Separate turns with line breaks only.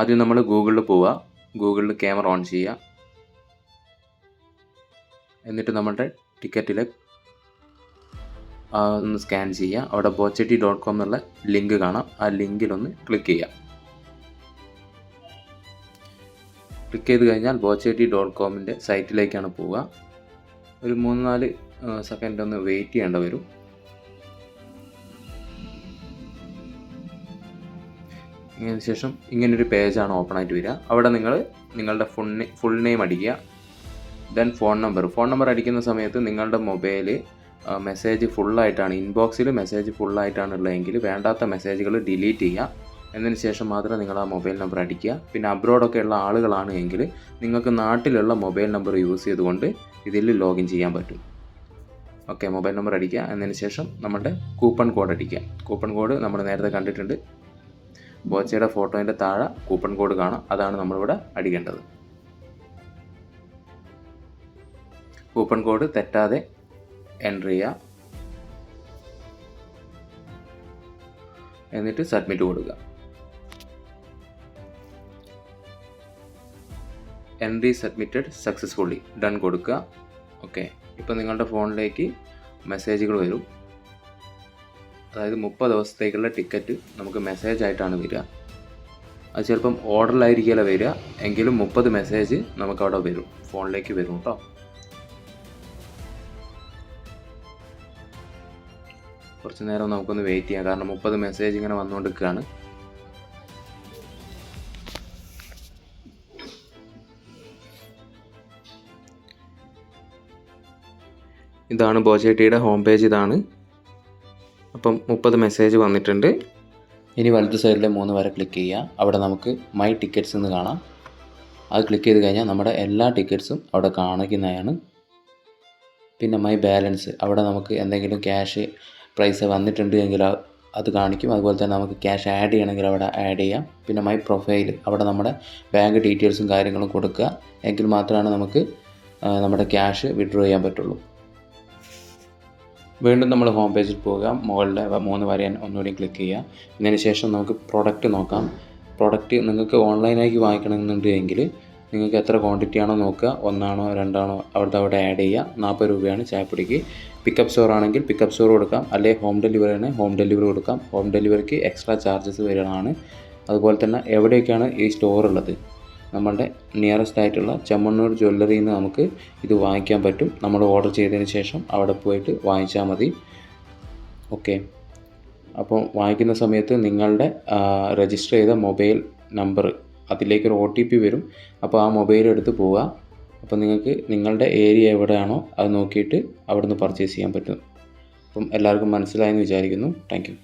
ആദ്യം നമ്മൾ ഗൂഗിളിൽ പോവുക. ഗൂഗിളിൽ ക്യാമറ ഓൺ ചെയ്യുക. എന്നിട്ട് നമ്മളുടെ ടിക്കറ്റിൽ ഒന്ന് സ്കാൻ ചെയ്യുക. അവിടെ bochetti.com എന്നുള്ള ലിങ്ക് കാണാം. ആ ലിങ്കിലൊന്ന് ക്ലിക്ക് ചെയ്യുക. ക്ലിക്ക് ചെയ്ത് കഴിഞ്ഞാൽ bochetti.comൻ്റെ സൈറ്റിലേക്കാണ് പോവുക. ഒരു 3-4 സെക്കൻഡ് ഒന്ന് വെയിറ്റ് ചെയ്യേണ്ട വരും. ഇതിന് ശേഷം ഇങ്ങനൊരു പേജാണ് ഓപ്പൺ ആയിട്ട് വരിക. അവിടെ നിങ്ങൾ നിങ്ങളുടെ ഫുൾ നെയിം അടിക്കുക. ദെൻ ഫോൺ നമ്പർ അടിക്കുന്ന സമയത്ത് നിങ്ങളുടെ മൊബൈൽ മെസ്സേജ് ഫുള്ളായിട്ടാണ്, ഇൻബോക്സിൽ മെസ്സേജ് ഫുള്ളായിട്ടാണ് ഉള്ളതെങ്കിൽ വേണ്ടാത്ത മെസ്സേജുകൾ ഡിലീറ്റ് ചെയ്യുക. എന്നതിന് ശേഷം മാത്രം നിങ്ങൾ ആ മൊബൈൽ നമ്പർ അടിക്കുക. പിന്നെ അബ്രോഡൊക്കെ ഉള്ള ആളുകളാണ് എങ്കിൽ നിങ്ങൾക്ക് നാട്ടിലുള്ള മൊബൈൽ നമ്പർ യൂസ് ചെയ്തുകൊണ്ട് ഇതിൽ ലോഗിൻ ചെയ്യാൻ പറ്റും. ഓക്കെ, മൊബൈൽ നമ്പർ അടിക്കുക. എന്നതിന് ശേഷം നമ്മുടെ കൂപ്പൺ കോഡ് അടിക്കുക. കൂപ്പൺ കോഡ് നമ്മൾ നേരത്തെ കണ്ടിട്ടുണ്ട്. ബോച്ചയുടെ ഫോട്ടോൻ്റെ താഴെ കൂപ്പൺ കോഡ് കാണാം. അതാണ് നമ്മളിവിടെ അടിക്കേണ്ടത്. കൂപ്പൺ കോഡ് തെറ്റാതെ എൻ്റർ ചെയ്യുക. എന്നിട്ട് സബ്മിറ്റ് കൊടുക്കുക. എൻട്രി സബ്മിറ്റഡ് സക്സസ്ഫുള്ളി, ഡൺ കൊടുക്കുക. ഓക്കെ, ഇപ്പോൾ നിങ്ങളുടെ ഫോണിലേക്ക് മെസ്സേജുകൾ വരും. അതായത് 30 ദിവസത്തേക്കുള്ള ടിക്കറ്റ് നമുക്ക് മെസ്സേജ് ആയിട്ടാണ് വരിക. അത് ചിലപ്പം ഓർഡറിലായിരിക്കില്ല വരിക, എങ്കിലും 30 മെസ്സേജ് നമുക്കവിടെ വരും, ഫോണിലേക്ക് വരും കേട്ടോ. കുറച്ച് നേരം നമുക്കൊന്ന് വെയിറ്റ് ചെയ്യാം, കാരണം 30 മെസ്സേജ് ഇങ്ങനെ വന്നുകൊണ്ടിരിക്കുകയാണ്. ഇതാണ് ബോച്ചെട്ടിയുടെ ഹോം പേജ്. ഇതാണ്. അപ്പം 30 മെസ്സേജ് വന്നിട്ടുണ്ട്. ഇനി വലത് സൈഡിലെ 3 വരെ ക്ലിക്ക് ചെയ്യുക. അവിടെ നമുക്ക് മൈ ടിക്കറ്റ്സ് എന്ന് കാണാം. അത് ക്ലിക്ക് ചെയ്ത് കഴിഞ്ഞാൽ നമ്മുടെ എല്ലാ ടിക്കറ്റ്സും അവിടെ കാണിക്കുന്നതാണ്. പിന്നെ മൈ ബാലൻസ്, അവിടെ നമുക്ക് എന്തെങ്കിലും ക്യാഷ് പ്രൈസ് വന്നിട്ടുണ്ട് എങ്കിൽ അത് കാണിക്കും. അതുപോലെ തന്നെ നമുക്ക് ക്യാഷ് ആഡ് ചെയ്യണമെങ്കിൽ അവിടെ ആഡ് ചെയ്യാം. പിന്നെ മൈ പ്രൊഫൈൽ, അവിടെ നമ്മുടെ ബാങ്ക് ഡീറ്റെയിൽസും കാര്യങ്ങളും കൊടുക്കുക. എങ്കിൽ മാത്രമാണ് നമുക്ക് നമ്മുടെ ക്യാഷ് വിഡ്രോ ചെയ്യാൻ പറ്റുള്ളൂ. വീണ്ടും നമ്മൾ ഹോം പേജിൽ പോവുക. മുകളിലെ 3 വരെ ഒന്നുകൂടി ക്ലിക്ക് ചെയ്യുക. ഇതിന് ശേഷം നമുക്ക് പ്രൊഡക്റ്റ് നോക്കാം. പ്രൊഡക്റ്റ് നിങ്ങൾക്ക് ഓൺലൈനായി വാങ്ങിക്കണമെന്നുണ്ട് എങ്കിൽ നിങ്ങൾക്ക് എത്ര ക്വാണ്ടിറ്റി ആണോ നോക്കുക, 1 ആണോ 2 ആണോ അവിടെ ആഡ് ചെയ്യുക. 40 രൂപയാണ് ചായപ്പൊടിക്ക്. പിക്കപ്പ് സ്റ്റോർ ആണെങ്കിൽ പിക്കപ്പ് സ്റ്റോർ കൊടുക്കാം, അല്ലെങ്കിൽ ഹോം ഡെലിവറി ആണെങ്കിൽ ഹോം ഡെലിവറി കൊടുക്കാം. ഹോം ഡെലിവറിക്ക് എക്സ്ട്രാ ചാർജസ് വരുന്നതാണ്. അതുപോലെ തന്നെ എവിടെയൊക്കെയാണ് ഈ സ്റ്റോർ ഉള്ളത്, നമ്മളുടെ നിയറസ്റ്റ് ആയിട്ടുള്ള ചെമ്മണ്ണൂർ ജ്വല്ലറിയിൽ നിന്ന് നമുക്ക് ഇത് വാങ്ങിക്കാൻ പറ്റും. നമ്മൾ ഓർഡർ ചെയ്തതിന് ശേഷം അവിടെ പോയിട്ട് വാങ്ങിച്ചാൽ മതി. ഓക്കെ, അപ്പോൾ വാങ്ങിക്കുന്ന സമയത്ത് നിങ്ങളുടെ രജിസ്റ്റർ ചെയ്ത മൊബൈൽ നമ്പർ, അതിലേക്കൊരു OTP വരും. അപ്പോൾ ആ മൊബൈൽ എടുത്ത് പോവുക. അപ്പോൾ നിങ്ങൾക്ക് നിങ്ങളുടെ ഏരിയ എവിടെയാണോ അത് നോക്കിയിട്ട് അവിടെ നിന്ന് പർച്ചേസ് ചെയ്യാൻ പറ്റും. അപ്പം എല്ലാവർക്കും മനസ്സിലായെന്ന് വിചാരിക്കുന്നു. Thank you.